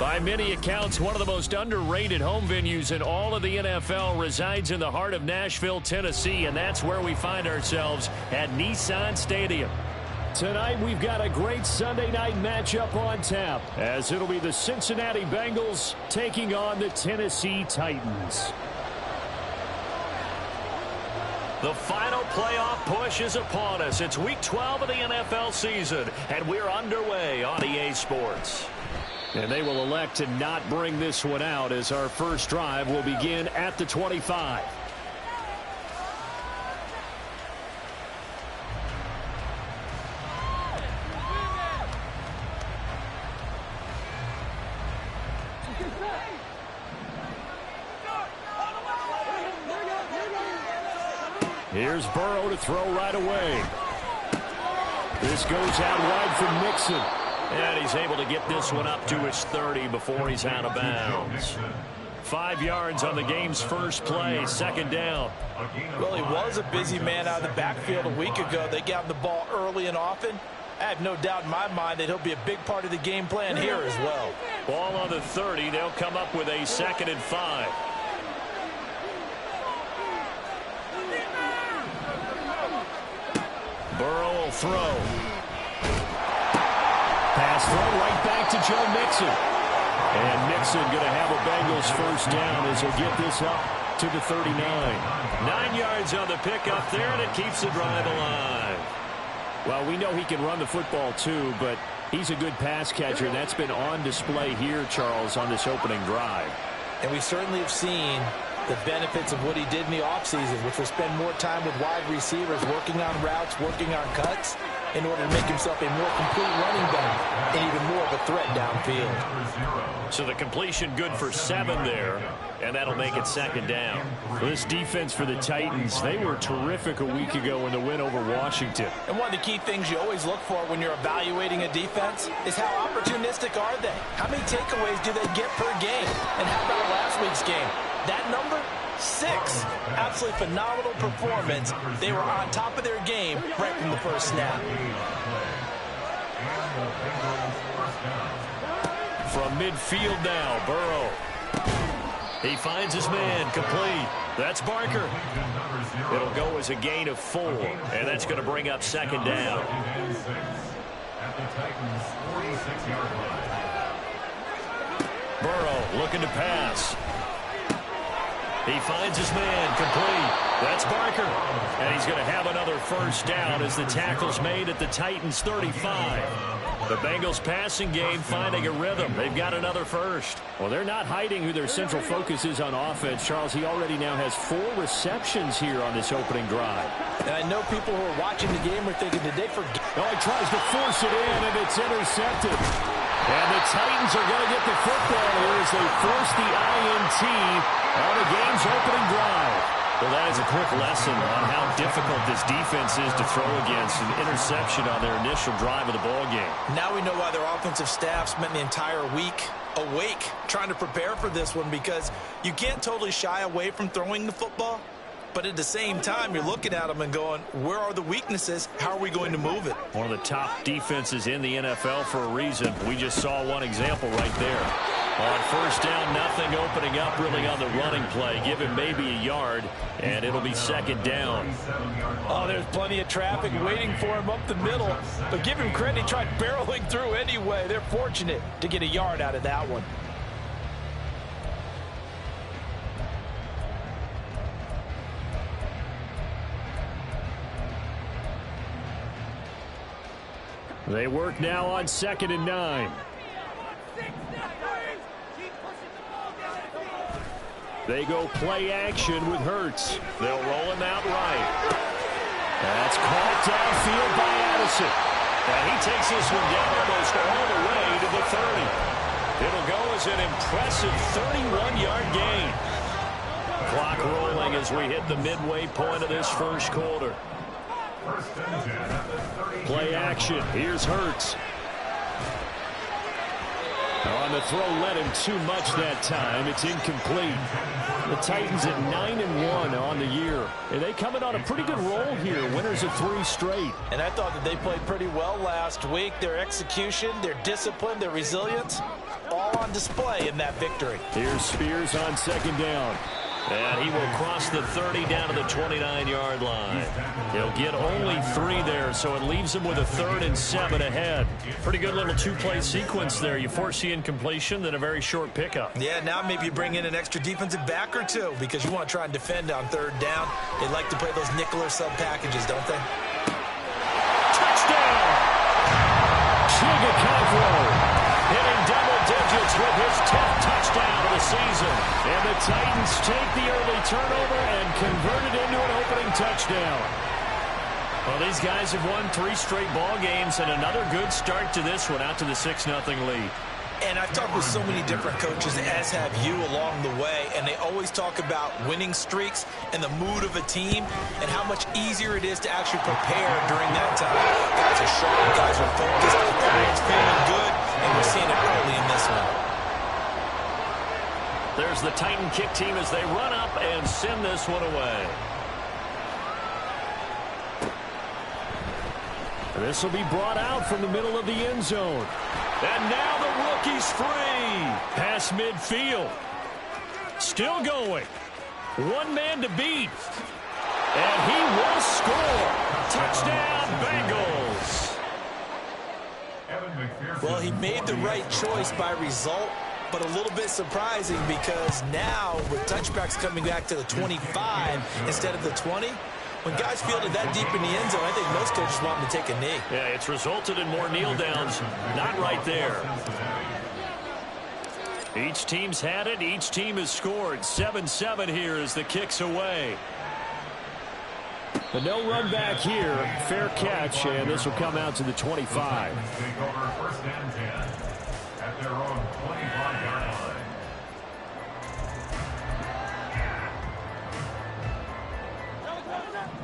By many accounts, one of the most underrated home venues in all of the NFL resides in the heart of Nashville, Tennessee, and that's where we find ourselves at Nissan Stadium. Tonight, we've got a great Sunday night matchup on tap, as it'll be the Cincinnati Bengals taking on the Tennessee Titans. The final playoff push is upon us. It's Week 12 of the NFL season, and we're underway on EA Sports. And they will elect to not bring this one out, as our first drive will begin at the 25. Here's Burrow to throw right away. This goes out wide for Mixon. And he's able to get this one up to his 30 before he's out of bounds. 5 yards on the game's first play, second down. Well, he was a busy man out of the backfield a week ago. They got him the ball early and often. I have no doubt in my mind that he'll be a big part of the game plan here as well. Ball on the 30. They'll come up with a 2nd and 5. Burrow will throw. Pass throw right back to Joe Mixon. And Mixon going to have a Bengals first down as he'll get this up to the 39. 9 yards on the pickup there, and it keeps the drive alive. Well, we know he can run the football too, but he's a good pass catcher, and that's been on display here, Charles, on this opening drive. And we certainly have seen the benefits of what he did in the offseason, which was spend more time with wide receivers, working on routes, working on cuts, in order to make himself a more complete running back and even more of a threat downfield. So the completion good for 7 there, and that'll make it 2nd down. This defense for the Titans, they were terrific a week ago in the win over Washington. And one of the key things you always look for when you're evaluating a defense is how opportunistic are they? How many takeaways do they get per game? And how about last week's game? That number? 6. Absolutely phenomenal performance. They were on top of their game right from the first snap. From midfield now, Burrow. He finds his man, complete. That's Barker. It'll go as a gain of 4, and that's going to bring up 2nd down. Burrow looking to pass. He finds his man, complete. That's Barker. And he's going to have another first down as the tackle's made at the Titans' 35. The Bengals passing game finding a rhythm. They've got another first. Well, they're not hiding who their central focus is on offense. Charles, he already now has 4 receptions here on this opening drive. And I know people who are watching the game are thinking, did they forget? Oh, he tries to force it in, and it's intercepted. And the Titans are going to get the football here as they force the INT on the game's opening drive. Well, that is a quick lesson on how difficult this defense is to throw against. An interception on their initial drive of the ball game. Now we know why their offensive staff spent the entire week awake trying to prepare for this one, because you can't totally shy away from throwing the football. But at the same time, you're looking at them and going, where are the weaknesses? How are we going to move it? One of the top defenses in the NFL for a reason. We just saw one example right there. On first down, nothing opening up really on the running play. Give him maybe a yard, and it'll be 2nd down. Oh, there's plenty of traffic waiting for him up the middle. But give him credit, he tried barreling through anyway. They're fortunate to get a yard out of that one. They work now on 2nd and 9. They go play action with Hurts. They'll roll him out right. That's caught downfield by Addison. And he takes this one down almost all the way to the 30. It'll go as an impressive 31-yard gain. Clock rolling as we hit the midway point of this first quarter. Play action. Here's Hurts. On the throw, led him too much that time. It's incomplete. The Titans at 9-1 on the year. And they coming on a pretty good roll here. Winners of 3 straight. And I thought that they played pretty well last week. Their execution, their discipline, their resilience. all on display in that victory. Here's Spears on second down. And he will cross the 30 down to the 29-yard line. He'll get only 3 there, so it leaves him with a 3rd and 7 ahead. Pretty good little 2-play sequence there. You force the incompletion, then a very short pickup. Yeah, now maybe you bring in an extra defensive back or 2 because you want to try and defend on 3rd down. They like to play those nickel or sub packages, don't they? Touchdown! Chigacancro hitting double digits with his 10th touchdown of the season. And the Titans take the early turnover and convert it into an opening touchdown. Well, these guys have won 3 straight ball games and another good start to this one, out to the 6-0 lead. And I've talked with so many different coaches, as have you along the way, and they always talk about winning streaks and the mood of a team and how much easier it is to actually prepare during that time. Guys are sharp, guys are focused, everyone's feeling good, and we're seeing it early in this one. There's the Titan kick team as they run up and send this one away. This will be brought out from the middle of the end zone. And now the rookie's free. Past midfield. Still going. 1 man to beat. And he will score. Touchdown, Bengals. Well, he made the right choice by result, but a little bit surprising because now with touchbacks coming back to the 25 instead of the 20, when guys fielded that deep in the end zone, I think most coaches want them to take a knee. Yeah, it's resulted in more kneel downs. Not right there. Each team's had it. Each team has scored. 7-7 here as the kick's away. But no run back here. Fair catch, and this will come out to the 25. Take over 1st and 10 at their own 25-yard line.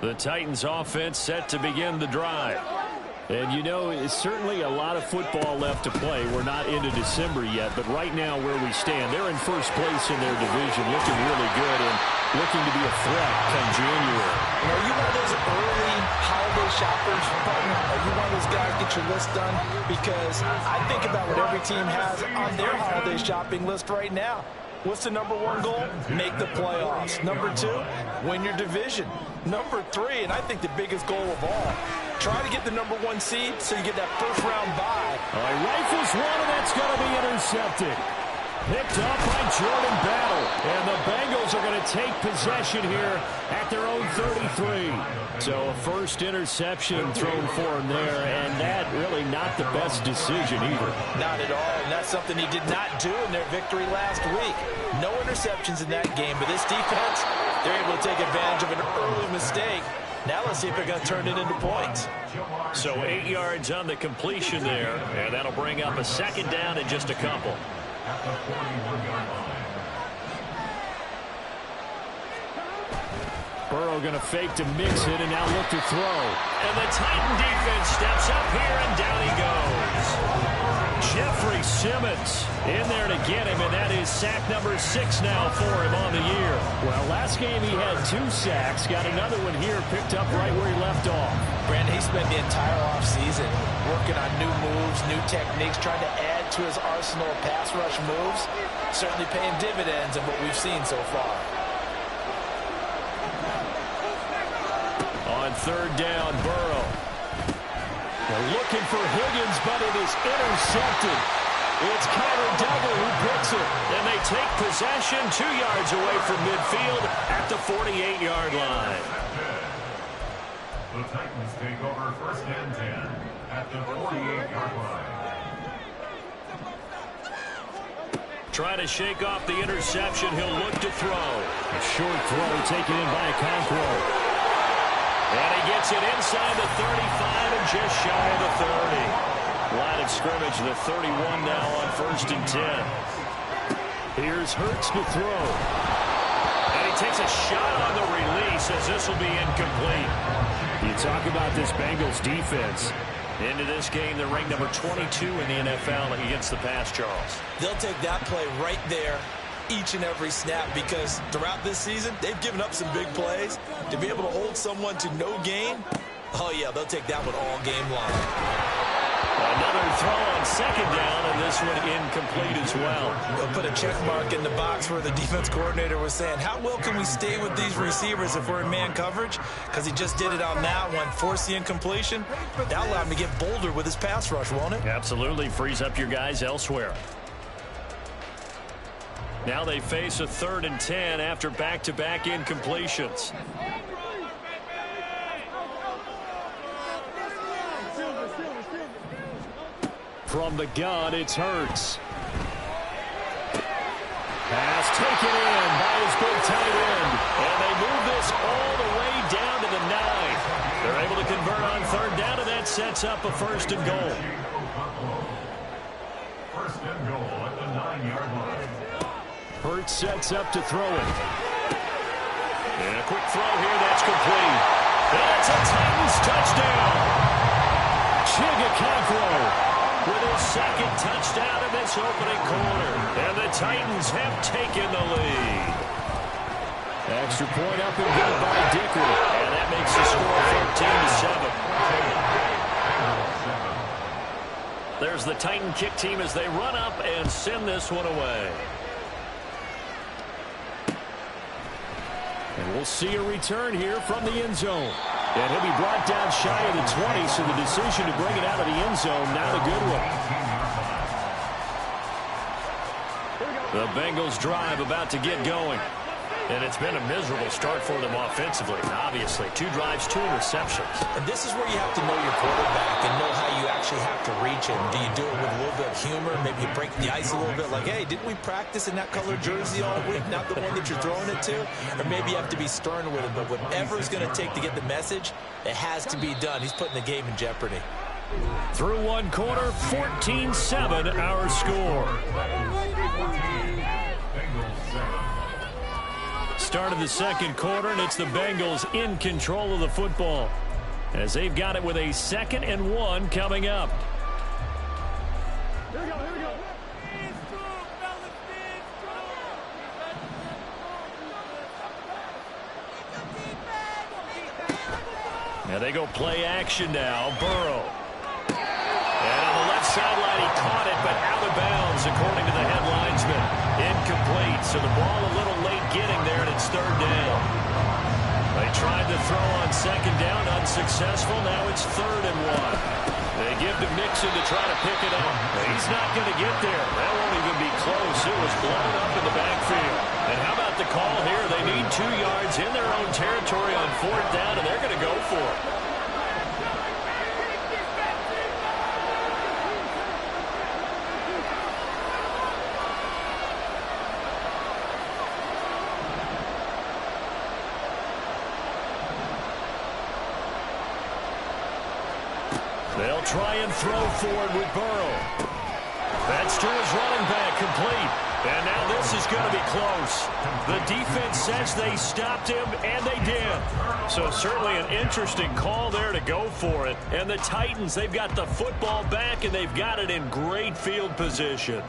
The Titans offense set to begin the drive. And you know, it's certainly a lot of football left to play. We're not into December yet, but right now where we stand, they're in first place in their division, looking really good and looking to be a threat come January. Are you one of those early holiday shoppers, partner? Are you one of those guys get your list done? Because I think about what every team has on their holiday shopping list right now. What's the number 1 goal? Make the playoffs. Number 2, win your division. Number 3, and I think the biggest goal of all, try to get the number 1 seed so you get that first-round bye. He rifles one, and that's going to be intercepted. Picked up by Jordan Battle. And the Bengals are going to take possession here at their own 33. So a first interception thrown for him there, and that really not the best decision either. Not at all, and that's something he did not do in their victory last week. No interceptions in that game, but this defense, they're able to take advantage of an early mistake. Now let's see if they're going to turn it into points. So 8 yards on the completion there, and that'll bring up a 2nd down in just a couple. At the 41-yard line. Burrow going to fake to mix it and now look to throw. And the Titan defense steps up here, and down he goes. Jeffrey Simmons in there to get him, and that is sack number 6 now for him on the year. Well, last game he had 2 sacks. Got another one here, picked up right where he left off. Brandon, he spent the entire offseason working on new moves, new techniques, trying to add to his arsenal of pass rush moves. Certainly paying dividends in what we've seen so far. On 3rd down, Burrow. They're looking for Higgins, but it is intercepted. It's Kyler Duggar who picks it. And they take possession 2 yards away from midfield at the 48-yard line. The Titans take over 1st and 10 at the 48-yard line. Trying to shake off the interception. He'll look to throw. A short throw taken in by Okonkwo. And he gets it inside the 35 and just shy of the 30. Line of scrimmage, the 31 now on 1st and 10. Here's Hurts to throw. And he takes a shot on the release as this will be incomplete. You talk about this Bengals defense. Into this game, they're ranked number 22 in the NFL against the pass, Charles. They'll take that play right there each and every snap because throughout this season, they've given up some big plays. To be able to hold someone to no gain, oh yeah, they'll take that one all game long. Another throw on second down, and this one incomplete as well. He'll put a check mark in the box where the defense coordinator was saying, how well can we stay with these receivers if we're in man coverage? Because he just did it on that one, forced the incompletion. That'll allow him to get bolder with his pass rush, won't it? Absolutely, frees up your guys elsewhere. Now they face a 3rd and 10 after back-to-back incompletions. From the gun, it's Hurts. Pass taken in by his big tight end. And they move this all the way down to the 9. They're able to convert on 3rd down, and that sets up a 1st and goal. 1st and goal at the 9-yard line. Hurts sets up to throw it. And a quick throw here, that's complete. That's a Titans touchdown. Chigakakro with his 2nd touchdown in this opening quarter. And the Titans have taken the lead. Extra point up and good by Dicker. And that makes the score 14-7. There's the Titan kick team as they run up and send this one away. And we'll see a return here from the end zone. And he'll be brought down shy of the 20, so the decision to bring it out of the end zone, not a good one. The Bengals drive about to get going. And it's been a miserable start for them offensively, obviously. 2 drives, 2 interceptions. And this is where you have to know your quarterback and know how you actually have to reach him. Do you do it with a little bit of humor? Maybe you break the ice a little bit like, hey, didn't we practice in that color jersey all week, not the one that you're throwing it to? Or maybe you have to be stern with him. But whatever it's going to take to get the message, it has to be done. He's putting the game in jeopardy. Through one quarter, 14-7 our score. Start of the 2nd quarter, and it's the Bengals in control of the football as they've got it with a 2nd and 1 coming up. Here we go, here we go. Now they go play action now. Burrow. And on the left sideline, he caught it, but out of bounds, according to the head linesman. Incomplete, so the ball a little late getting there, and it's 3rd down. They tried to throw on 2nd down, unsuccessful. Now it's 3rd and 1. They give to Mixon to try to pick it up. He's not going to get there. That won't even be close. It was blown up in the backfield. And how about the call here? They need 2 yards in their own territory on 4th down, and they're going to go for it. They'll try and throw forward with Burrow. That's to his running back, complete. And now this is going to be close. The defense says they stopped him, and they did. So certainly an interesting call there to go for it. And the Titans, they've got the football back, and they've got it in great field position.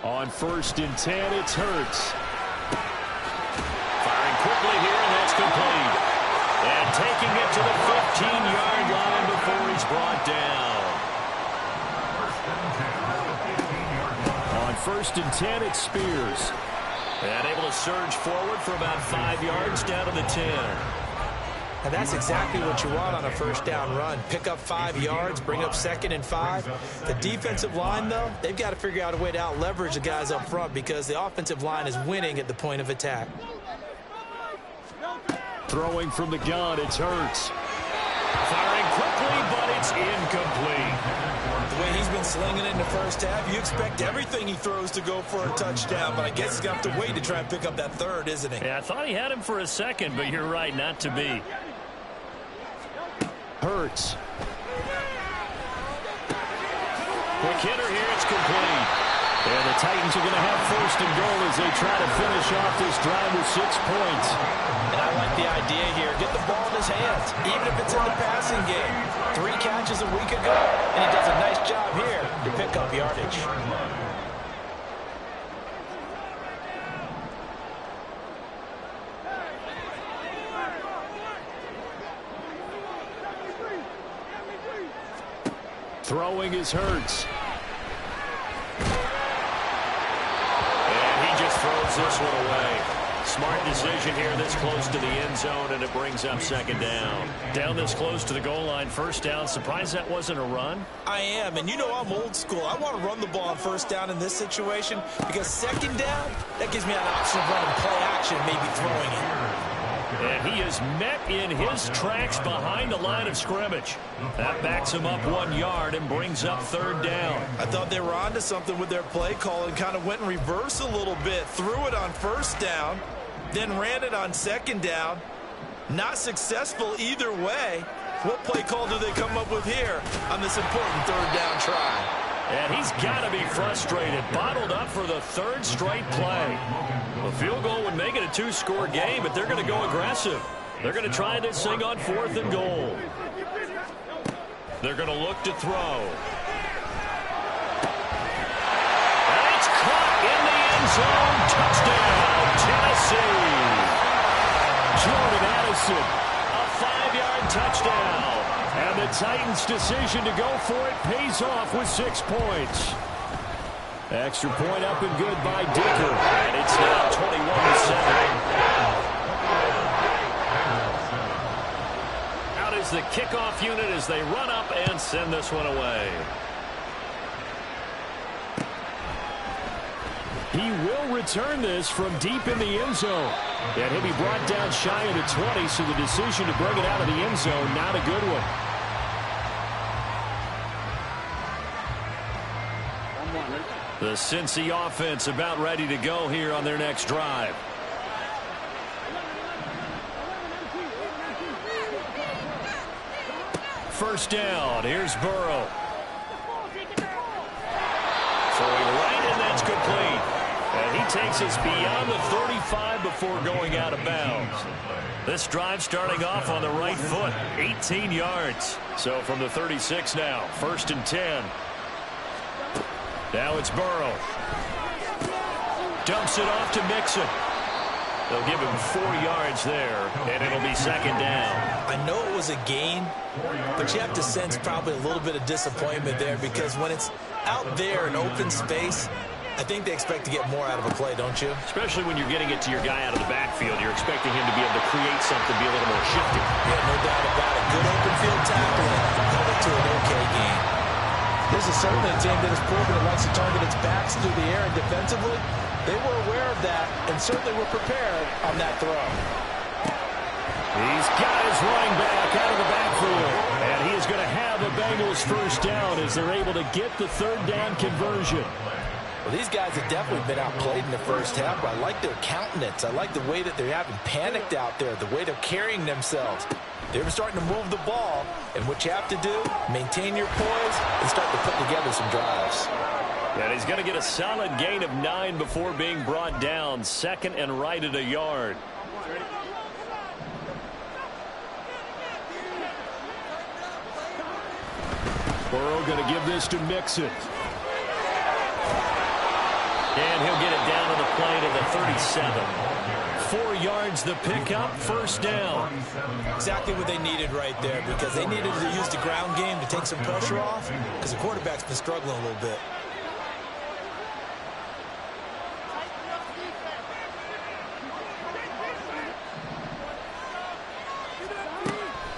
On 1st and 10, it's Hurts. Firing quickly here, and that's complete. And taking it to the 15-yard line before he's brought down. On 1st and 10, it's Spears. And able to surge forward for about 5 yards down to the 10. And that's exactly what you want on a 1st down run. Pick up 5 yards, bring up 2nd and 5. The defensive line, though, they've got to figure out a way to out-leverage the guys up front because the offensive line is winning at the point of attack. Throwing from the gun, it's Hurts. Firing quickly, but it's incomplete. The way he's been slinging it in the 1st half, you expect everything he throws to go for a touchdown, but I guess he's going to have to wait to try and pick up that 3rd, isn't he? Yeah, I thought he had him for a second, but you're right, not to be. Hurts. Quick hitter here, it's complete. And the Titans are going to have 1st and goal as they try to finish off this drive with 6 points. And I like the idea here. Get the ball in his hands, even if it's in the passing game. 3 catches a week ago, and he does a nice job here to pick up yardage. Throwing is Hurts. And he just throws this one away. Smart decision here this close to the end zone, and it brings up second down. Down this close to the goal line, first down. Surprised that wasn't a run? I am, and you know I'm old school. I want to run the ball on first down in this situation because second down, that gives me an option of running play action, maybe throwing it. And he is met in his tracks behind the line of scrimmage. That backs him up 1 yard and brings up third down. I thought they were onto something with their play call and kind of went in reverse a little bit. Threw it on first down, then ran it on second down. Not successful either way. What play call do they come up with here on this important third down try? And he's got to be frustrated. Bottled up for the third straight play. A field goal would make it a two-score game, but they're going to go aggressive. They're going to try this thing on 4th and goal. They're going to look to throw. That's caught in the end zone. Touchdown, Tennessee. Jordan Addison, a 5-yard touchdown. And the Titans' decision to go for it pays off with 6 points. Extra point up and good by Dicker. And it's now 21-7. Out is the kickoff unit as they run up and send this one away. He will return this from deep in the end zone. And he'll be brought down shy of the 20, so the decision to bring it out of the end zone, not a good one. The Cincy offense about ready to go here on their next drive. First down. Here's Burrow. Throwing right, and that's complete. And he takes us beyond the 35 before going out of bounds. This drive starting off on the right foot. 18 yards. So from the 36 now. 1st and 10. Now it's Burrow. Dumps it off to Mixon. They'll give him 4 yards there, and it'll be second down. I know it was a gain, but you have to sense probably a little bit of disappointment there because when it's out there in open space, I think they expect to get more out of a play, don't you? Especially when you're getting it to your guy out of the backfield. You're expecting him to be able to create something, be a little more shifty. Yeah, no doubt about it. Good open field tackling. Held it to an okay game. This is certainly a team that has proven it likes to target its backs through the air and defensively. They were aware of that and certainly were prepared on that throw. He's got his running back out of the backfield. And he is going to have the Bengals first down as they're able to get the third down conversion. Well, these guys have definitely been outplayed in the first half, but I like their countenance. I like the way that they haven't panicked out there, the way they're carrying themselves. They're starting to move the ball, and what you have to do, maintain your poise and start to put together some drives. And he's going to get a solid gain of 9 before being brought down. 2nd and right at a yard. Burrow going to give this to Mixon. And he'll get it down to the play to the 37. 4 yards the pickup, first down. Exactly what they needed right there because they needed to use the ground game to take some pressure off because the quarterback's been struggling a little bit.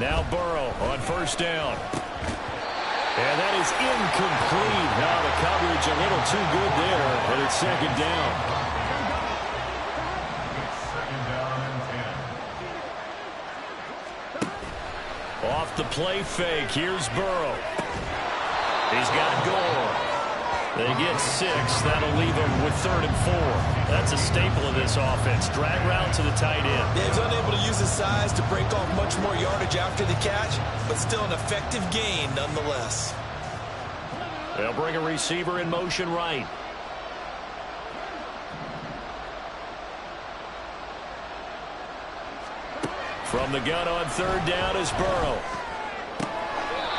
Now Burrow on first down. And that is incomplete. Now the coverage a little too good there, but it's second down. Second down and 10. Off the play fake, here's Burrow. He's got Gore. They get 6. That'll leave him with 3rd and 4. That's a staple of this offense. Drag route to the tight end. Yeah, he's unable to use his size to break off much more yardage after the catch, but still an effective gain nonetheless. They'll bring a receiver in motion right. From the gun on third down is Burrow.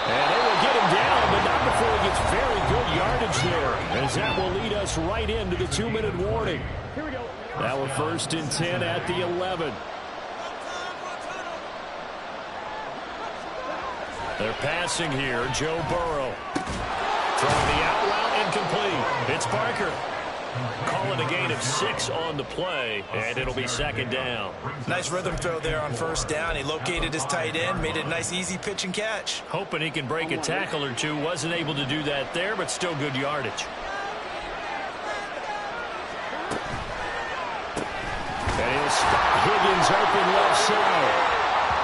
And they will get him down, but not before he gets very good yardage there, as that will lead us right into the 2-minute warning. Now we're 1st and 10 at the 11. They're passing here. Joe Burrow. Throwing the out route incomplete. It's Barker. Calling a gain of 6 on the play, and it'll be second down. Nice rhythm throw there on first down. He located his tight end, made it a nice easy pitch and catch. Hoping he can break a tackle or two. Wasn't able to do that there, but still good yardage. And he'll stop Higgins open left side.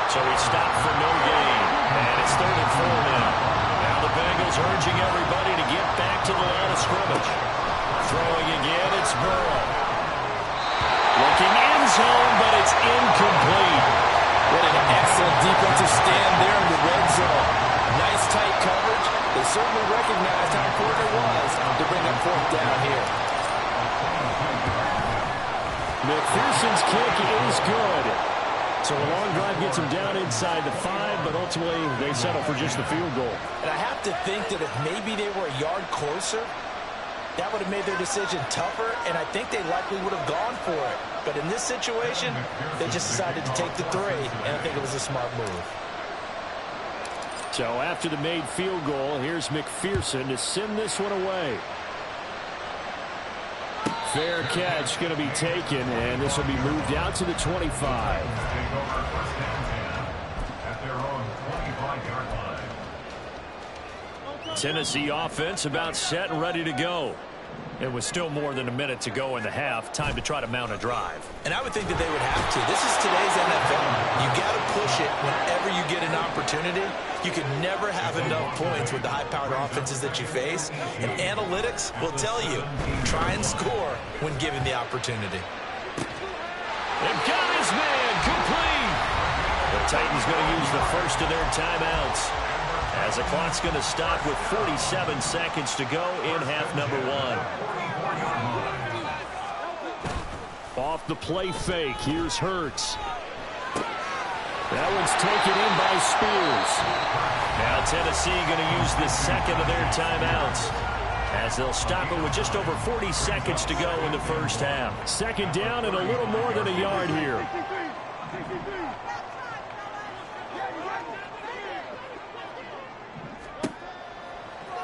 So he stopped for no gain. And it's 3rd and 4 now. Now the Bengals urging everybody to get back to the line of scrimmage. Throwing again, it's Burrow. Looking end zone, but it's incomplete. What an excellent defensive stand there in the red zone. Nice tight coverage. They certainly recognized how important it was to bring up 4th down here. McPherson's kick is good. So a long drive gets him down inside the 5, but ultimately they settle for just the field goal. And I have to think that if maybe they were a yard closer, that would have made their decision tougher, and I think they likely would have gone for it. But in this situation, they just decided to take the 3, and I think it was a smart move. So after the made field goal, here's McPherson to send this one away. Fair catch going to be taken, and this will be moved out to the 25. Tennessee offense about set and ready to go. It was still more than a minute to go in the half. Time to try to mount a drive. And I would think that they would have to. This is today's NFL. You got to push it whenever you get an opportunity. You can never have enough points with the high-powered offenses that you face. And analytics will tell you, try and score when given the opportunity. They've got his man complete. The Titans going to use the first of their timeouts, as the clock's going to stop with 47 seconds to go in half number 1. Off the play fake, here's Hurts. That one's taken in by Spears. Now Tennessee going to use the second of their timeouts, as they'll stop it with just over 40 seconds to go in the first half. Second down and a little more than a yard here.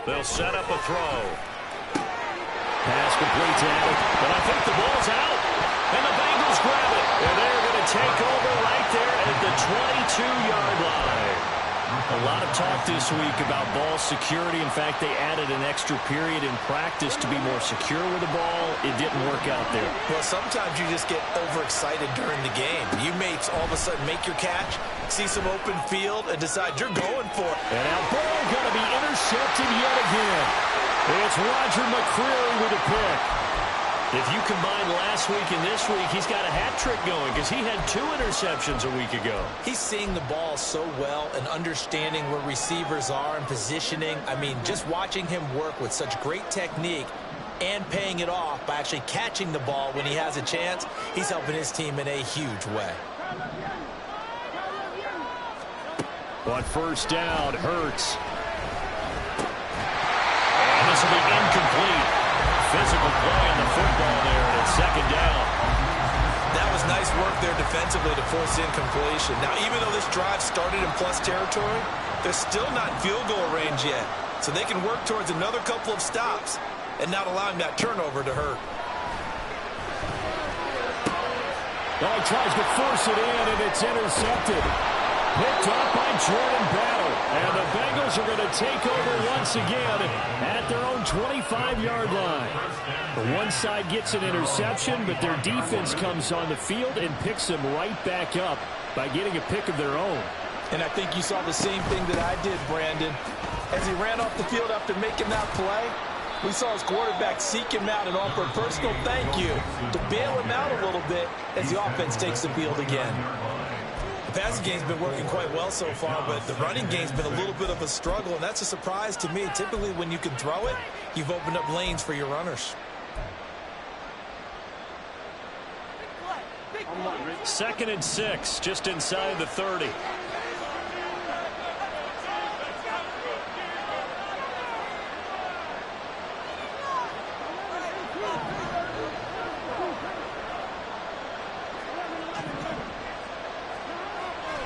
They'll set up a throw. Pass complete to Allen, but I think the ball's out. And the Bengals grab it. And they're going to take over right there at the 22-yard line. A lot of talk this week about ball security. In fact, they added an extra period in practice to be more secure with the ball. It didn't work out there. Well, sometimes you just get overexcited during the game. You may all of a sudden make your catch, see some open field, and decide you're going for it. And now Burrow going to be intercepted yet again. It's Roger McCreary with a pick. If you combine last week and this week, he's got a hat trick going because he had 2 interceptions a week ago. He's seeing the ball so well and understanding where receivers are and positioning. I mean, just watching him work with such great technique and paying it off by actually catching the ball when he has a chance, he's helping his team in a huge way. On first down, Hurts. And this will be incomplete. Physical play on the football there, and it's second down. That was nice work there defensively to force incompletion. Now, even though this drive started in plus territory, they're still not in field goal range yet. So they can work towards another couple of stops and not allowing that turnover to hurt. Well, he tries to force it in, and it's intercepted. Picked up by Jordan Battle. And the Bengals are going to take over once again at their own 25-yard line. The one side gets an interception, but their defense comes on the field and picks them right back up by getting a pick of their own. And I think you saw the same thing that I did, Brandon. As he ran off the field after making that play, we saw his quarterback seek him out and offer a personal thank you to bail him out a little bit as the offense takes the field again. The passing game's been working quite well so far, but the running game's been a little bit of a struggle, and that's a surprise to me. Typically, when you can throw it, you've opened up lanes for your runners. Second and 6, just inside the 30.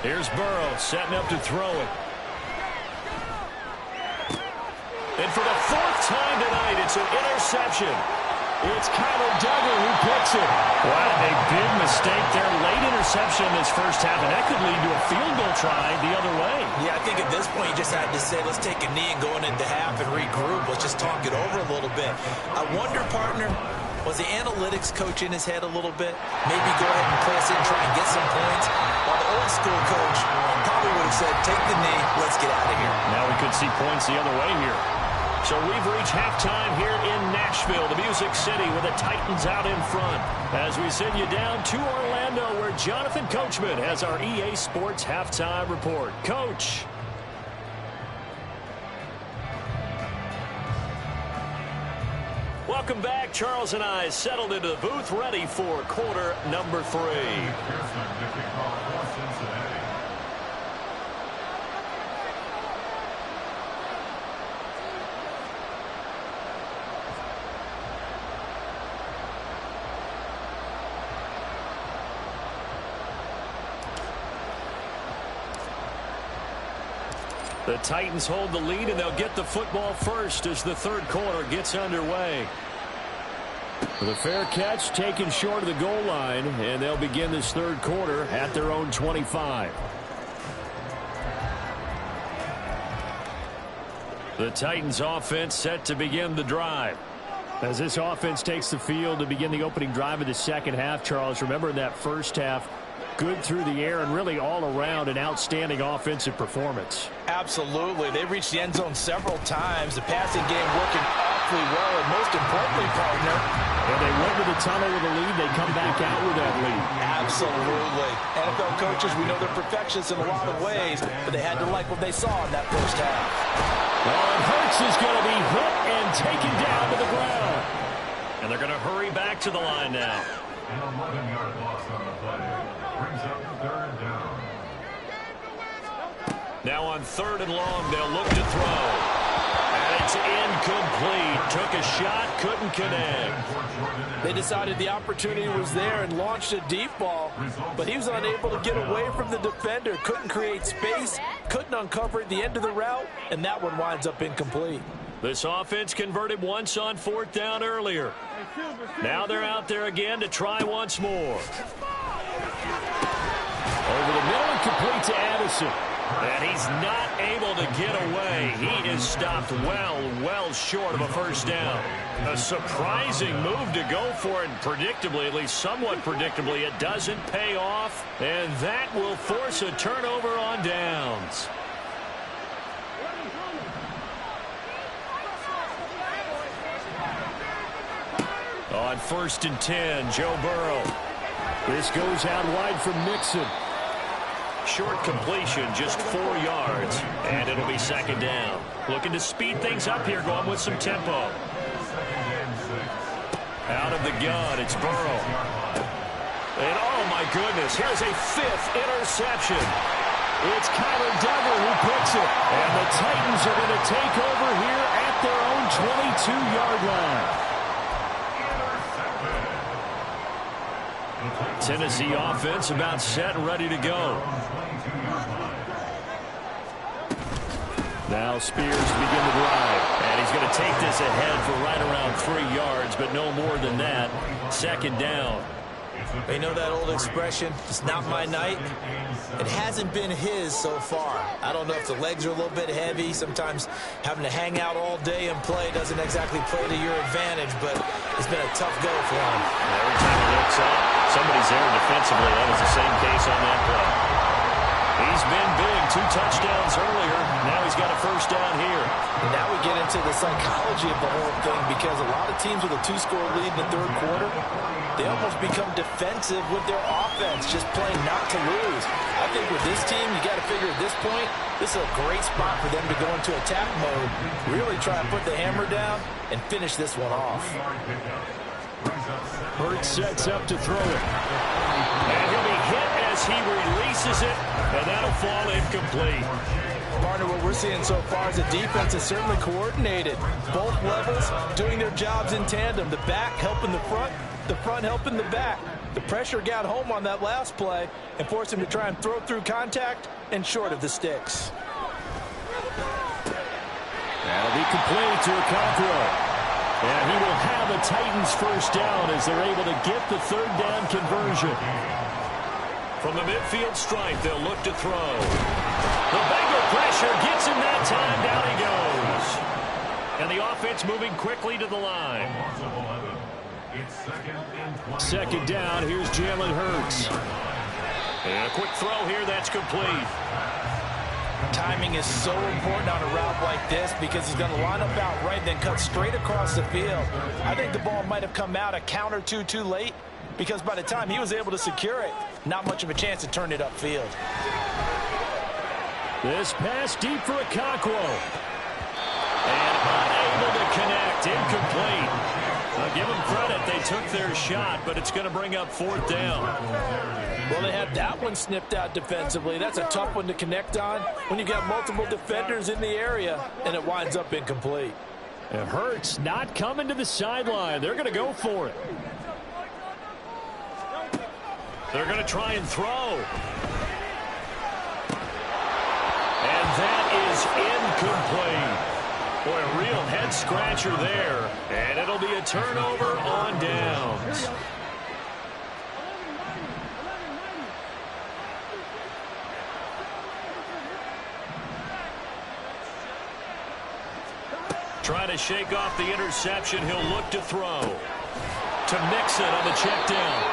Here's Burrow setting up to throw it. And for the fourth time tonight, it's an interception. It's Kyler Duggar who picks it. Wow, a big mistake there. Late interception in this first half, and that could lead to a field goal try the other way. Yeah, I think at this point you just had to say, let's take a knee and go into half and regroup. Let's just talk it over a little bit. I wonder, partner, was the analytics coach in his head a little bit? Maybe go ahead and press in, try and get some points. While the old school coach probably would have said, take the knee, let's get out of here. Now we could see points the other way here. So we've reached halftime here in Nashville, the Music City, with the Titans out in front. As we send you down to Orlando, where Jonathan Coachman has our EA Sports halftime report. Coach. Welcome back. Charles and I settled into the booth, ready for quarter number 3. The Titans hold the lead, and they'll get the football first as the third quarter gets underway. With a fair catch taken short of the goal line, and they'll begin this third quarter at their own 25. The Titans offense set to begin the drive. As this offense takes the field to begin the opening drive of the second half, Charles, remember in that first half, good through the air and really all around an outstanding offensive performance. Absolutely. They reached the end zone several times. The passing game working awfully well, and most importantly, partner, when they went to the tunnel with a lead, they come back out with that lead. Absolutely. NFL coaches, we know they're perfectionists in a lot of ways, but they had to like what they saw in that first half. Well, and Hurts is going to be hit and taken down to the ground. And they're going to hurry back to the line now. An 11-yard loss on the play. Brings up third down. Now on third and long, they'll look to throw. And it's incomplete. Took a shot, couldn't connect. They decided the opportunity was there and launched a deep ball, but he was unable to get away from the defender. Couldn't create space, couldn't uncover at the end of the route, and that one winds up incomplete. This offense converted once on fourth down earlier. Now they're out there again to try once more. Over the middle and complete to Addison. And he's not able to get away. He is stopped well short of a first down. A surprising move to go for it, and predictably, at least somewhat predictably, it doesn't pay off. And that will force a turnover on downs. On 1st and 10, Joe Burrow. This goes out wide from Mixon. Short completion, just 4 yards, and it'll be second down. Looking to speed things up here, going with some tempo. Out of the gun, it's Burrow. And oh my goodness, here's a 5th interception. It's Kyler Duggar who picks it. And the Titans are going to take over here at their own 22-yard line. Tennessee offense about set and ready to go. Now Spears to begin the drive. And he's going to take this ahead for right around 3 yards, but no more than that. Second down. You know that old expression, it's not my night? It hasn't been his so far. I don't know if the legs are a little bit heavy. Sometimes having to hang out all day and play doesn't exactly play to your advantage, but it's been a tough go for him. Every time he looks up, somebody's there defensively. That was the same case on that play. He's been big. 2 touchdowns earlier. Now he's got a first down here. And now we get into the psychology of the whole thing, because a lot of teams with a 2-score lead in the third quarter, they almost become defensive with their offense, just playing not to lose. I think with this team, you got to figure at this point, this is a great spot for them to go into attack mode, really try and put the hammer down and finish this one off. Hurts sets up to throw it. And he'll be hit as he releases it, and that'll fall incomplete. Partner, what we're seeing so far is the defense is certainly coordinated. Both levels doing their jobs in tandem. The back helping the front helping the back. The pressure got home on that last play and forced him to try and throw through contact and short of the sticks. That'll be complete to Okonkwo. And he will have a Titans first down as they're able to get the third down conversion. From the midfield stripe, they'll look to throw. The Bengal pressure gets him that time. Down he goes. And the offense moving quickly to the line. Second down, here's Jalen Hurts. And a quick throw here, that's complete. Timing is so important on a route like this because he's going to line up out right, then cut straight across the field. I think the ball might have come out a count or two too late because by the time he was able to secure it, not much of a chance to turn it upfield. This pass deep for Okonkwo. And unable to connect, incomplete. I'll give them credit, they took their shot, but it's going to bring up fourth down. Well, they had that one snipped out defensively. That's a tough one to connect on when you got multiple defenders in the area, and it winds up incomplete. It hurts not coming to the sideline. They're going to go for it. They're going to try and throw. And that is incomplete. Boy, a real head-scratcher there. And it'll be a turnover on downs. Trying to shake off the interception. He'll look to throw. To Mixon on the check down.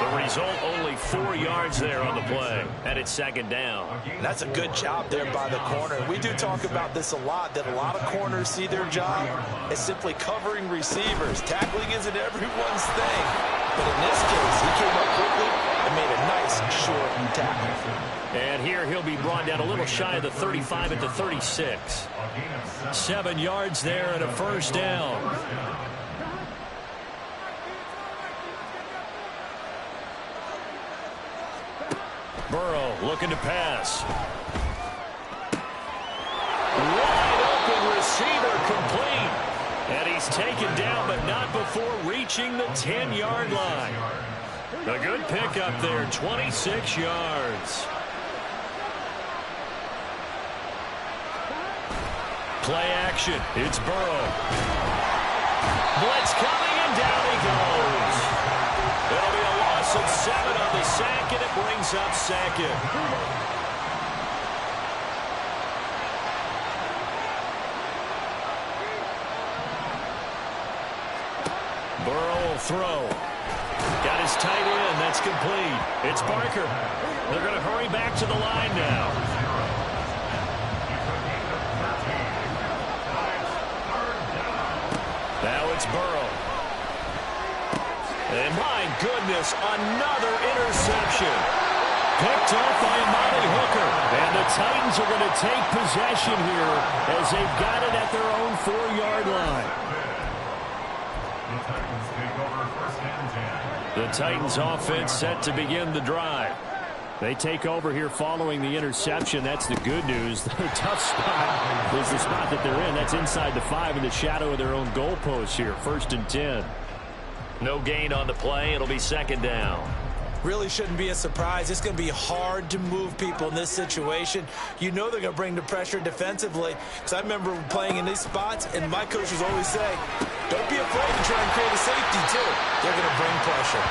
The result, only 4 yards there on the play. And it's second down. That's a good job there by the corner. We do talk about this a lot, that a lot of corners see their job as simply covering receivers. Tackling isn't everyone's thing. But in this case, he came up quickly and made a nice short tackle. And here he'll be brought down a little shy of the 35 at the 36. 7 yards there and a first down. Burrow looking to pass. Wide open receiver complete. And he's taken down, but not before reaching the 10-yard line. A good pickup there, 26 yards. Play action. It's Burrow. Blitz coming, and down he goes. It'll be a loss of 7 on the sack, and it brings up second. Burrow will throw. Got his tight end. That's complete. It's Barker. They're going to hurry back to the line now. Now it's Burrow. And my goodness, another interception. Picked off by Amari Hooker. And the Titans are going to take possession here as they've got it at their own 4-yard line. The Titans offense set to begin the drive. They take over here following the interception. That's the good news. The tough spot is the spot that they're in. That's inside the 5 in the shadow of their own goalpost here. 1st and 10. No gain on the play. It'll be second down. Really shouldn't be a surprise. It's going to be hard to move people in this situation. You know they're going to bring the pressure defensively. Because I remember playing in these spots, and my coaches always say, don't be afraid to try and create a safety, too. They're going to bring pressure.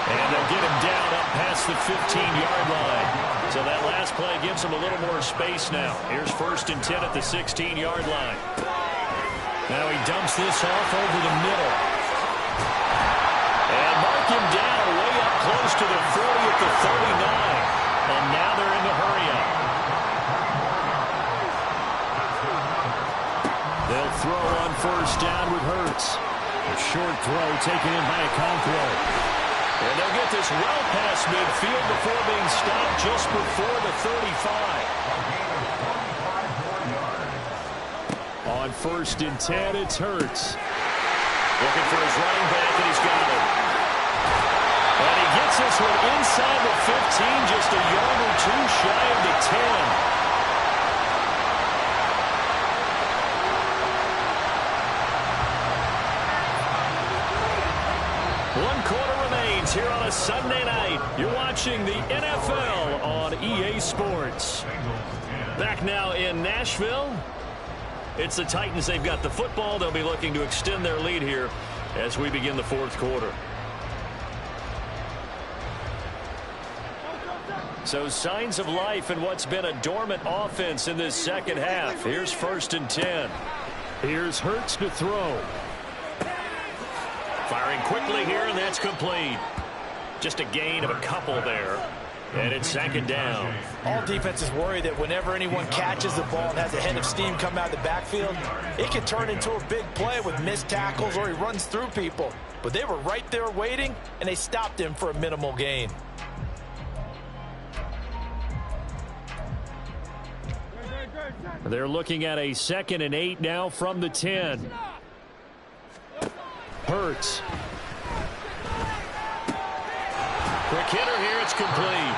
And they'll get him down up past the 15-yard line. So that last play gives him a little more space now. Here's 1st and 10 at the 16-yard line. Now he dumps this off over the middle. And mark him down way up close to the 40 at the 39. And now they're in the hurry-up. They'll throw on 1st down with Hurts. A short throw taken in by Okonkwo. And they'll get this well past midfield before being stopped just before the 35. On 1st and 10, it's Hurts. Looking for his running back, and he's got it. And he gets this one inside the 15, just a yard or two shy of the 10. Here on a Sunday night, you're watching the NFL on EA Sports. Back now in Nashville, It's the Titans. They've got the football. They'll be looking to extend their lead here as we begin the fourth quarter. So signs of life in what's been a dormant offense in this second half. Here's 1st and 10. Here's Hurts to throw. Firing quickly here, and that's complete. Just a gain of a couple there. And it's 2nd down. All defenses worry that whenever anyone catches the ball and has a head of steam come out of the backfield, it can turn into a big play with missed tackles or he runs through people. But they were right there waiting, and they stopped him for a minimal gain. They're looking at a 2nd and 8 now from the 10. Hurts. Quick hitter here, it's complete.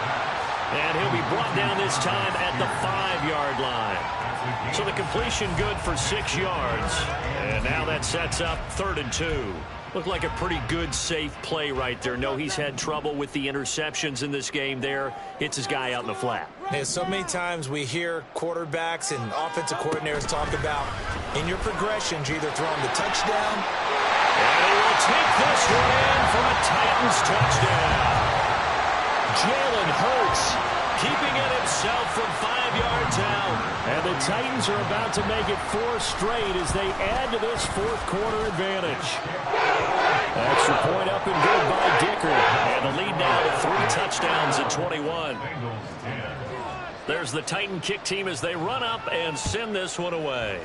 And he'll be brought down this time at the 5-yard line. So the completion good for 6 yards. And now that sets up 3rd and 2. Looked like a pretty good, safe play right there. No, he's had trouble with the interceptions in this game there. Hits his guy out in the flat. Hey, so many times we hear quarterbacks and offensive coordinators talk about in your progressions, you're either throwing the touchdown. And he will take this one in for a Titans touchdown. Jalen Hurts keeping it himself from 5 yards out. And the Titans are about to make it 4 straight as they add to this fourth quarter advantage. Extra point up and good by Dicker. And the lead now to 3 touchdowns at 21. There's the Titan kick team as they run up and send this one away.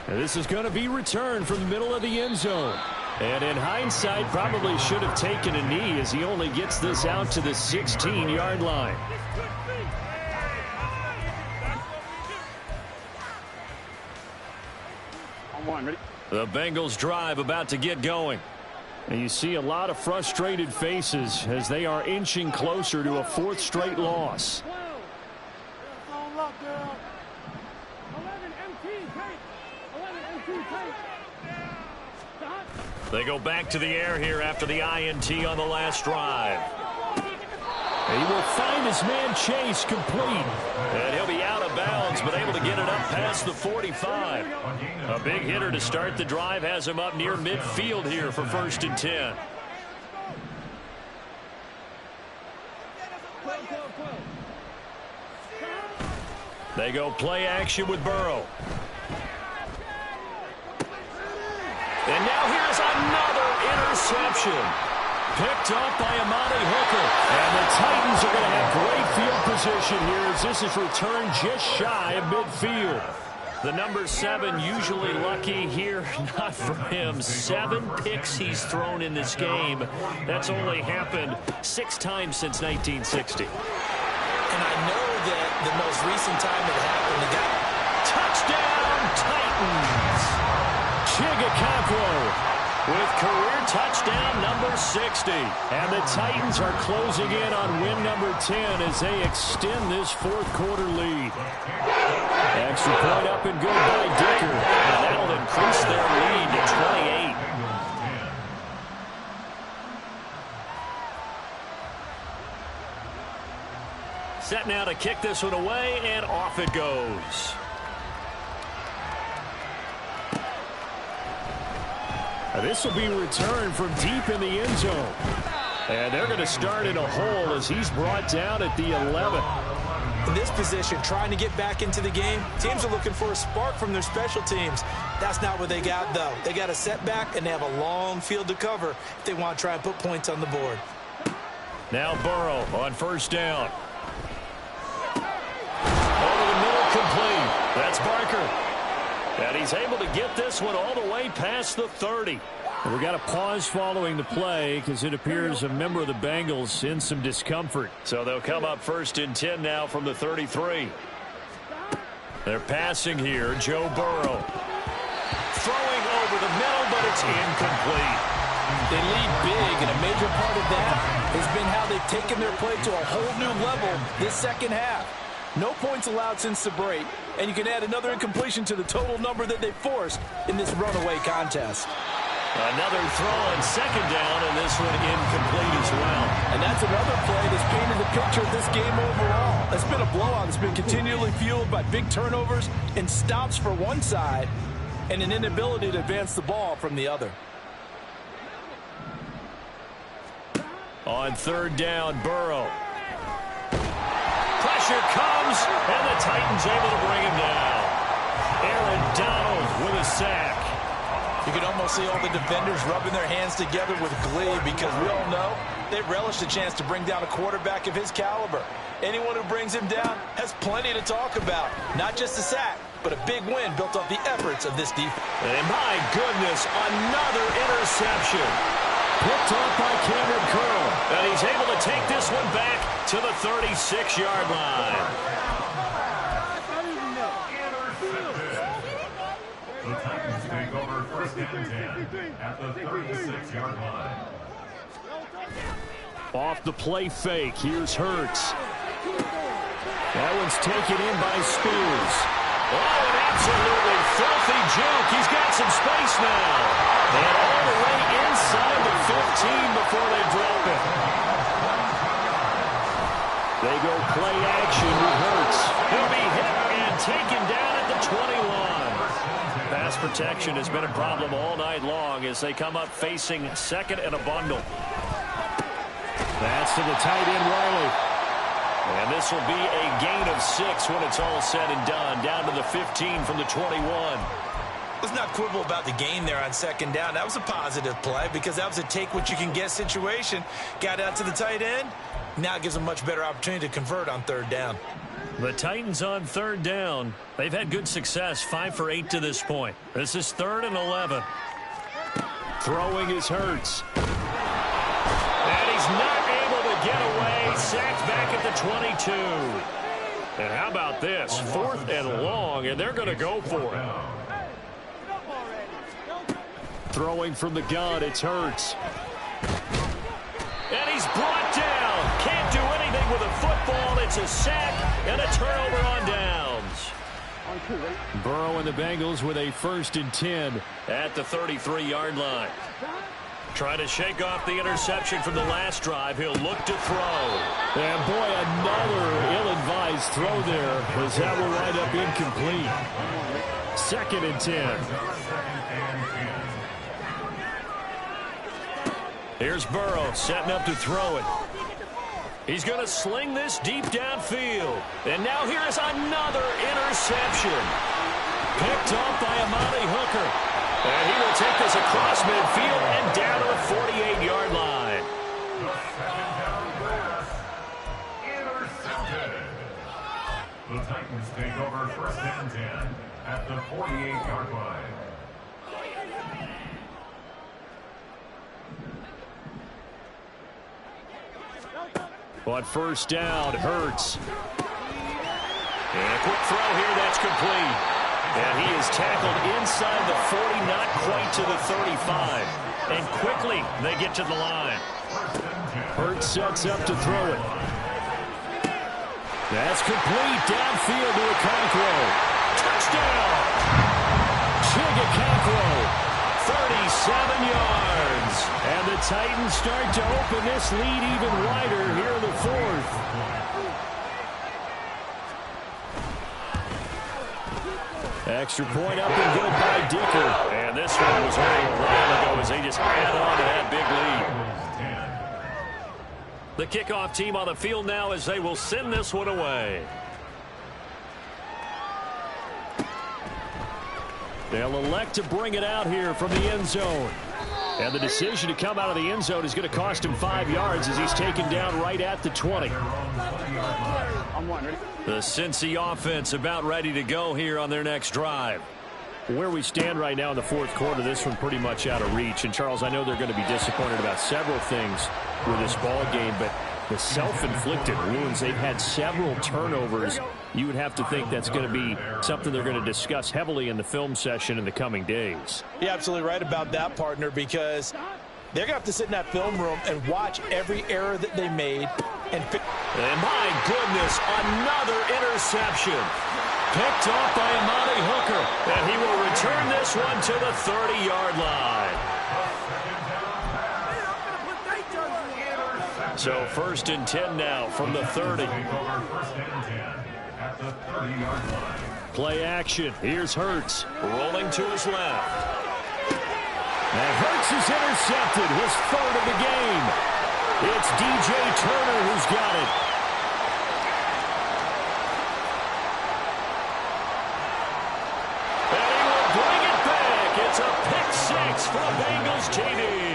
And this is going to be returned from the middle of the end zone. And in hindsight, probably should have taken a knee as he only gets this out to the 16-yard line. The Bengals drive about to get going. And you see a lot of frustrated faces as they are inching closer to a 4th straight loss. They go back to the air here after the INT on the last drive. He will find his man Chase complete. And he'll be out of bounds, but able to get it up past the 45. A big hitter to start the drive has him up near midfield here for 1st and 10. They go play action with Burrow. And now here's another interception. Picked up by Amani Hooker. And the Titans are going to have great field position here as this is returned just shy of midfield. The number 7 usually lucky here. Not for him. 7 picks he's thrown in this game. That's only happened 6 times since 1960. And I know that the most recent time it happened, the guy... Touchdown, Titans! Chigakakwo with career touchdown number 60. And the Titans are closing in on win number 10 as they extend this fourth quarter lead. Extra point up and good by Dicker. And that'll increase their lead to 28. Set now to kick this one away, and off it goes. This will be returned from deep in the end zone. And they're going to start in a hole as he's brought down at the 11. In this position, trying to get back into the game, teams are looking for a spark from their special teams. That's not what they got, though. They got a setback, and they have a long field to cover if they want to try and put points on the board. Now Burrow on 1st down. Over the middle, complete. That's Barker. And he's able to get this one all the way past the 30. And we got a pause following the play because it appears a member of the Bengals in some discomfort. So they'll come up 1st and 10 now from the 33. They're passing here. Joe Burrow. Throwing over the middle, but it's incomplete. They lead big, and a major part of that has been how they've taken their play to a whole new level this second half. No points allowed since the break, and you can add another incompletion to the total number that they forced in this runaway contest. Another throw on second down, and this one incomplete as well. And that's another play that's painted the picture of this game overall. It's been a blowout that's been continually fueled by big turnovers and stops for one side and an inability to advance the ball from the other. On third down, Burrow. Pressure comes, and the Titans able to bring him down. Aaron Donald with a sack. You can almost see all the defenders rubbing their hands together with glee because we all know they relish the chance to bring down a quarterback of his caliber. Anyone who brings him down has plenty to talk about. Not just a sack, but a big win built off the efforts of this defense. And my goodness, another interception. Picked off by Cameron Curl. And he's able to take this one back to the 36-yard line. The Titans take over first and 10 at the 36-yard line. Off the play fake, here's Hurts. That one's taken in by Spears. Oh, an absolutely filthy juke. He's got some space now. And all the way inside the 15 before they drop it. They go play action with Hurts. He'll be hit and taken down at the 21. Pass protection has been a problem all night long as they come up facing second and a bundle. That's to the tight end, Riley. And this will be a gain of 6 when it's all said and done. Down to the 15 from the 21. Let's not quibble about the gain there on second down. That was a positive play because that was a take-what-you-can-get situation. Got out to the tight end. Now it gives them a much better opportunity to convert on third down. The Titans on third down. They've had good success, 5 for 8 to this point. This is 3rd and 11. Throwing is Hurts. And he's not able to get away. Sacked back at the 22. And how about this? 4th and long, and they're going to go for it. Throwing from the gun, it's Hurts. And he's brought down. Can't do anything with a football. It's a sack and a turnover on downs. Burrow and the Bengals with a 1st and 10 at the 33-yard line. Trying to shake off the interception from the last drive. He'll look to throw. And boy, another ill-advised throw there as that will wind up incomplete. 2nd and 10. Here's Burrow setting up to throw it. He's going to sling this deep downfield. And now here is another interception. Picked off by Amani Hooker. And he will take this across midfield and down to the 48-yard line. Intercepted. The Titans take over first and 10 at the 48-yard line. On first down, Hurts. And a quick throw here, that's complete. And he is tackled inside the 40, not quite to the 35. And quickly, they get to the line. Hurts sets up to throw it. That's complete, downfield to Okonkwo. Touchdown! Okonkwo. 37 yards. And the Titans start to open this lead even wider here in the 4th. Extra point up and good by Dicker. And this one was ready a while ago as they just add on to that big lead. The kickoff team on the field now as they will send this one away. They'll elect to bring it out here from the end zone. And the decision to come out of the end zone is going to cost him 5 yards as he's taken down right at the 20. The Cincy offense about ready to go here on their next drive. Where we stand right now in the 4th quarter, this one pretty much out of reach. And, Charles, I know they're going to be disappointed about several things with this ball game, but the self-inflicted wounds, they've had several turnovers. You would have to think that's going to be something they're going to discuss heavily in the film session in the coming days. You're absolutely right about that, partner, because they're going to have to sit in that film room and watch every error that they made. And my goodness, another interception. Picked off by Amani Hooker. And he will return this one to the 30-yard line. So 1st and 10 now from the 30. Play action. Here's Hurts. Rolling to his left. And Hurts is intercepted. His 3rd of the game. It's DJ Turner who's got it. And he will bring it back. It's a pick 6 for the Bengals TD.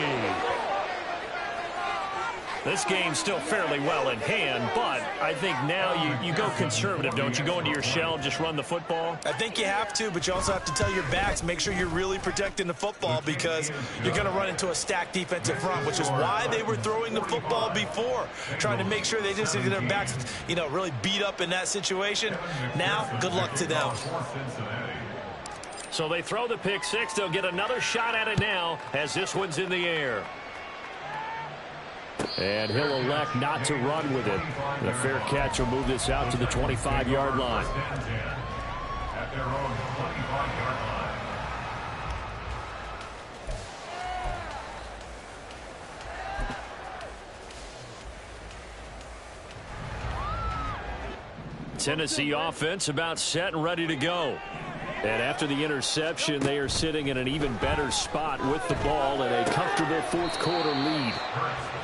This game's still fairly well in hand, but I think now you go conservative, don't you? Go into your shell and just run the football? I think you have to, but you also have to tell your backs, make sure you're really protecting the football because you're going to run into a stacked defensive front, which is why they were throwing the football before, trying to make sure they just get their backs, really beat up in that situation. Now, good luck to them. So they throw the pick 6. They'll get another shot at it now as this one's in the air. And he'll elect not to run with it. The fair catch will move this out to the 25-yard line. At their own 25-yard line. Tennessee offense about set and ready to go. And after the interception, they are sitting in an even better spot with the ball and a comfortable 4th quarter lead.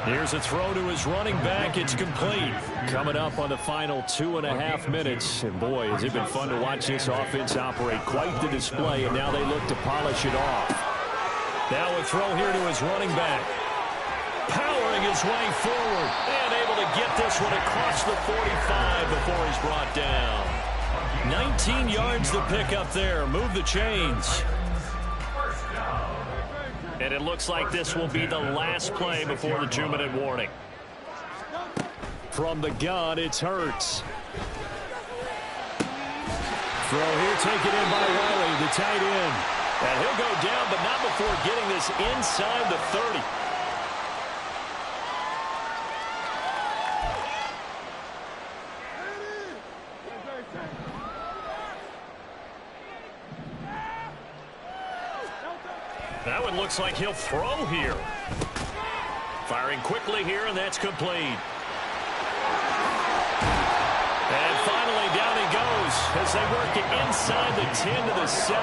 Here's a throw to his running back. It's complete. Coming up on the final 2.5 minutes. And boy, has it been fun to watch this offense operate. Quite the display, and now they look to polish it off. Now a throw here to his running back. Powering his way forward. And able to get this one across the 45 before he's brought down. 19 yards to pick up there. Move the chains. And it looks like this will be the last play before the 2-minute warning. From the gun, it's Hurts. Throw here taken in by Wiley, the tight end. And he'll go down, but not before getting this inside the 30. That one looks like he'll throw here. Firing quickly here, and that's complete. And finally, down he goes as they work it inside the 10 to the 7.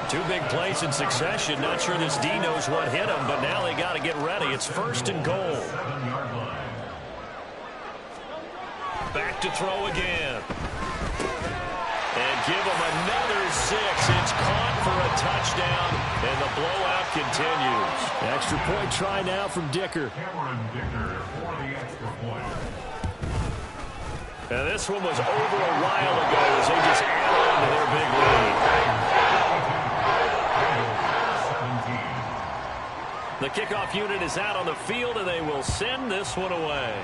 2 big plays in succession. Not sure this D knows what hit him, but now they got to get ready. It's 1st and goal. Back to throw again. And give him another 6. It's caught for a touchdown, and the blowout continues. Extra point try now from Dicker. Cameron Dicker for the extra point. And this one was over a while ago as they just add on to their big lead. The kickoff unit is out on the field, and they will send this one away.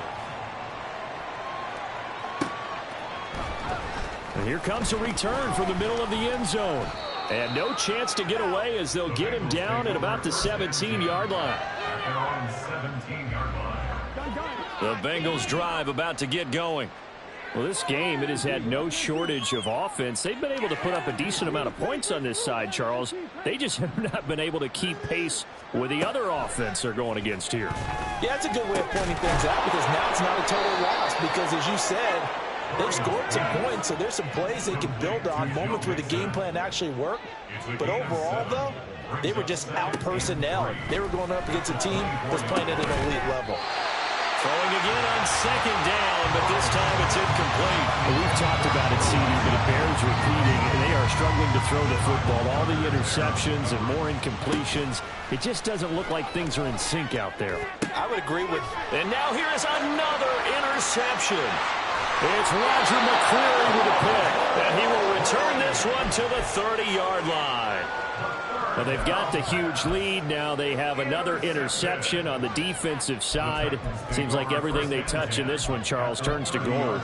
And here comes a return from the middle of the end zone. And no chance to get away as they'll get him down at about the 17-yard line. The Bengals drive about to get going. Well, this game, it has had no shortage of offense. They've been able to put up a decent amount of points on this side, Charles. They just have not been able to keep pace with the other offense they're going against here. Yeah, that's a good way of pointing things out because now it's not a total loss because, as you said, they've scored some points, so there's some plays they can build on, moments where the game plan actually worked. But overall, though, they were just out-personnel. They were going up against a team that's playing at an elite level. Throwing again on 2nd down, but this time it's incomplete. Well, we've talked about it, CD, but it bears repeating. They are struggling to throw the football. All the interceptions and more incompletions. It just doesn't look like things are in sync out there. I would agree with. And now here is another interception. It's Roger McCreary with a pick, and he will return this one to the 30-yard line. Well, they've got the huge lead. Now they have another interception on the defensive side. Seems like everything they touch in this one, Charles, turns to gold.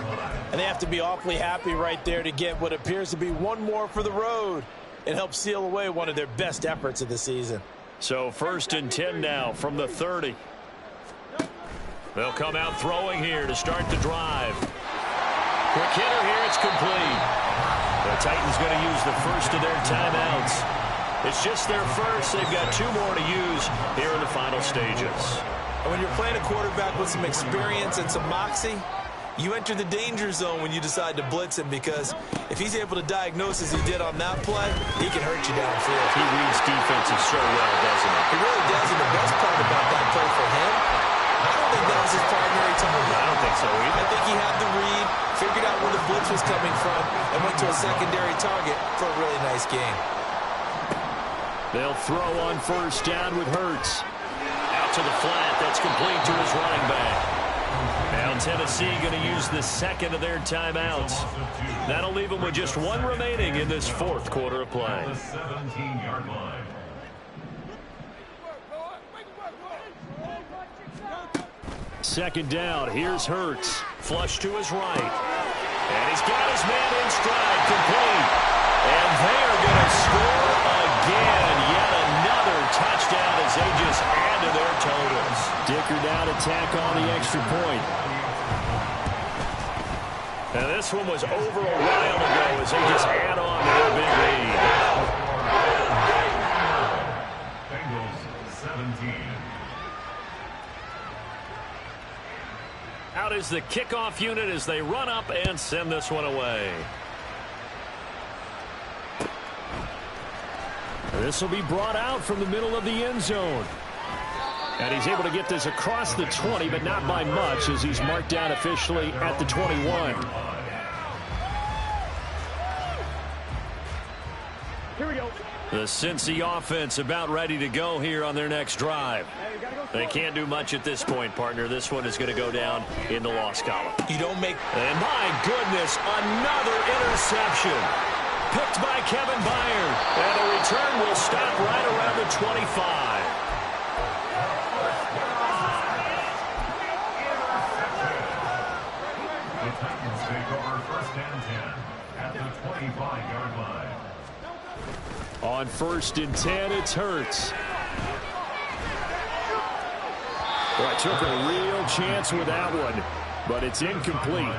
And they have to be awfully happy right there to get what appears to be one more for the road and help seal away one of their best efforts of the season. So 1st and 10 now from the 30. They'll come out throwing here to start the drive. Quick hitter here, it's complete. The Titans going to use the first of their timeouts. It's just their first. They've got 2 more to use here in the final stages. And when you're playing a quarterback with some experience and some moxie, you enter the danger zone when you decide to blitz him, because if he's able to diagnose as he did on that play, he can hurt you downfield. He reads defenses so well, doesn't he? He really does, and the best part about that play for him, I don't think that was his primary target. I don't think so either. I think he had the read, figured out where the blitz was coming from, and went to a secondary target for a really nice game. They'll throw on first down with Hurts. Out to the flat. That's complete to his running back. Now Tennessee going to use the second of their timeouts. That'll leave them with just one remaining in this fourth quarter of play. The 17-yard line. Second down. Here's Hurts. Flush to his right. And he's got his man in stride. Complete. And they are going to score again. Yet another touchdown as they just add to their totals. Dicker now to tack on the extra point. Now this one was over a while ago as they just add on to their big lead. Bengals 17. Out is the kickoff unit as they run up and send this one away. This will be brought out from the middle of the end zone. And he's able to get this across the 20, but not by much, as he's marked down officially at the 21. Here we go. The Cincy offense about ready to go here on their next drive. They can't do much at this point, partner. This one is going to go down in the loss column. You don't make... And my goodness, another interception. Picked by Kevin Byard. And the return will stop right around the 25. The Titans take over first and 10 at the 25-yard line. On first and 10, it's Hurts. Well, I took a real chance with that one, but it's incomplete.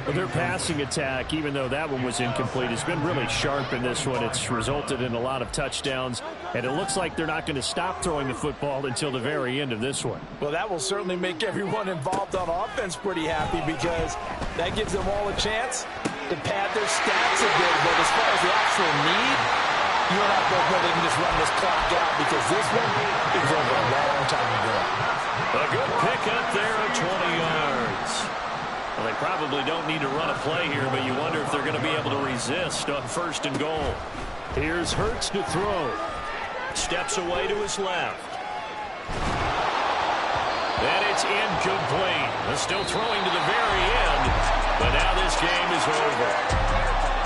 But their passing attack, even though that one was incomplete, has been really sharp in this one. It's resulted in a lot of touchdowns, and it looks like they're not going to stop throwing the football until the very end of this one. Well, that will certainly make everyone involved on offense pretty happy, because that gives them all a chance to pad their stats a bit. But as far as the actual need, you and I both know they can just run this clock out, because this one is over a long time ago. A good pickup there at 20 yards. Well, they probably don't need to run a play here, but you wonder if they're going to be able to resist on first and goal. Here's Hurts to throw. Steps away to his left. And it's incomplete. They're still throwing to the very end, but now this game is over.